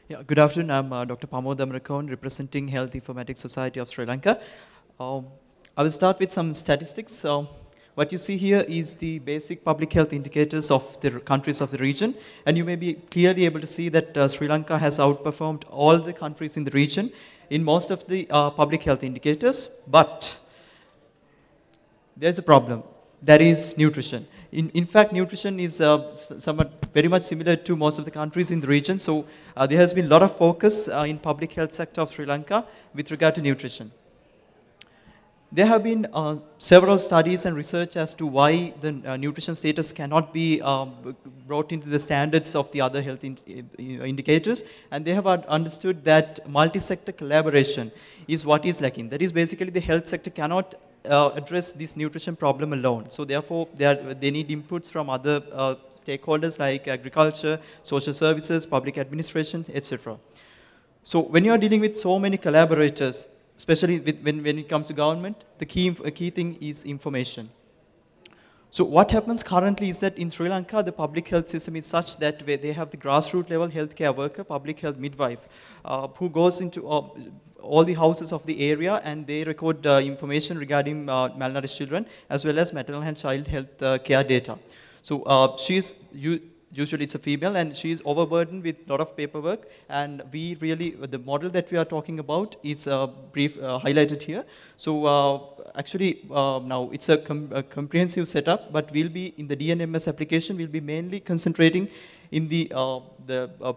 Yeah, good afternoon. I'm Dr. Pamod Amrakon, representing Health Informatics Society of Sri Lanka. Um, I will start with some statistics. What you see here is the basic public health indicators of the countries of the region, and you may be clearly able to see that Sri Lanka has outperformed all the countries in the region in most of the public health indicators, but there's a problem. That is nutrition. In fact, nutrition is somewhat very much similar to most of the countries in the region. So there has been a lot of focus in public health sector of Sri Lanka with regard to nutrition. There have been several studies and research as to why the nutrition status cannot be brought into the standards of the other health indicators, and they have understood that multi-sector collaboration is what is lacking. That is basically the health sector cannot address this nutrition problem alone. So therefore, they need inputs from other stakeholders like agriculture, social services, public administration, etc. So when you are dealing with so many collaborators, especially when it comes to government, the key thing is information. So what happens currently is that in Sri Lanka, the public health system is such that they have the grassroots level healthcare worker, public health midwife, who goes into all the houses of the area and they record information regarding malnourished children as well as maternal and child health care data. So usually it's a female and she is overburdened with a lot of paperwork, and the model that we are talking about is highlighted here. So actually now it's a comprehensive setup, but we'll be in the DNMS application, we'll be mainly concentrating in the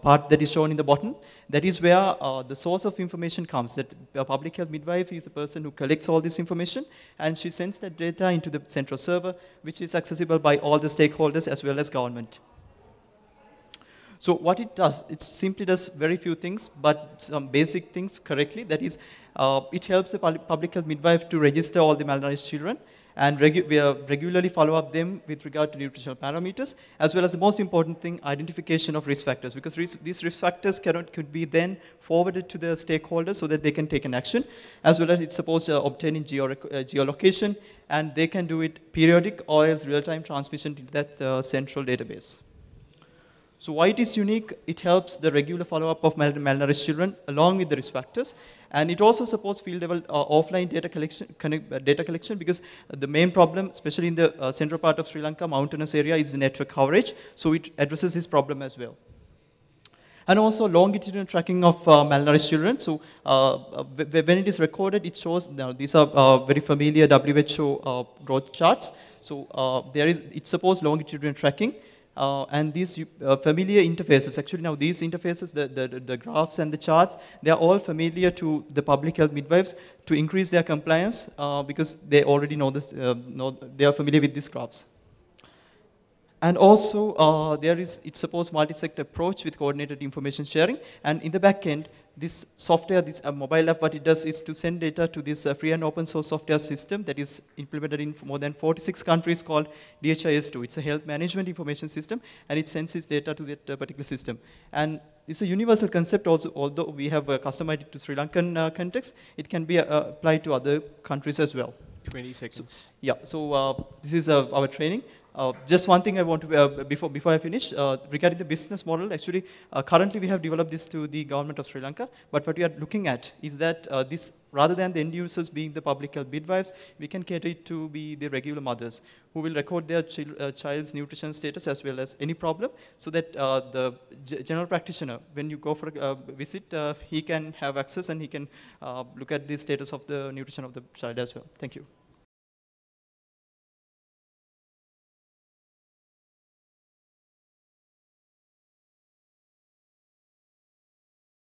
part that is shown in the bottom. That is where the source of information comes. That a public health midwife is the person who collects all this information, and she sends that data into the central server, which is accessible by all the stakeholders as well as government. So what it does, it simply does very few things, but some basic things correctly. That is, it helps the public health midwife to register all the malnourished children, and we regularly follow up them with regard to nutritional parameters, as well as the most important thing, identification of risk factors, because these risk factors could be then forwarded to the stakeholders so that they can take an action, as well as it's supposed to obtain in geolocation, and they can do it periodic or as real-time transmission to that central database. So why it is unique, it helps the regular follow-up of malnourished children along with the risk factors. And it also supports field-level offline data collection, because the main problem, especially in the central part of Sri Lanka, mountainous area, is the network coverage. So it addresses this problem as well. And also longitudinal tracking of malnourished children. So when it is recorded, it shows, now these are very familiar WHO growth charts. So it supports longitudinal tracking. And these familiar interfaces, actually now these interfaces, the graphs and the charts, they are all familiar to the public health midwives to increase their compliance because they already know this, they are familiar with these graphs. And also, it supports multi-sector approach with coordinated information sharing. And in the back end, this software, this mobile app, what it does is to send data to this free and open source software system that is implemented in more than 46 countries called DHIS2. It's a health management information system, and it sends its data to that particular system. And it's a universal concept also, although we have customized it to Sri Lankan context, it can be applied to other countries as well. 20 seconds. So this is our training. Just one thing I want to, before I finish, regarding the business model, actually, currently we have developed this to the government of Sri Lanka, but what we are looking at is that this, rather than the end users being the public health midwives, we can cater it to be the regular mothers who will record their child's nutrition status as well as any problem, so that the general practitioner, when you go for a visit, he can have access and he can look at the status of the nutrition of the child as well. Thank you.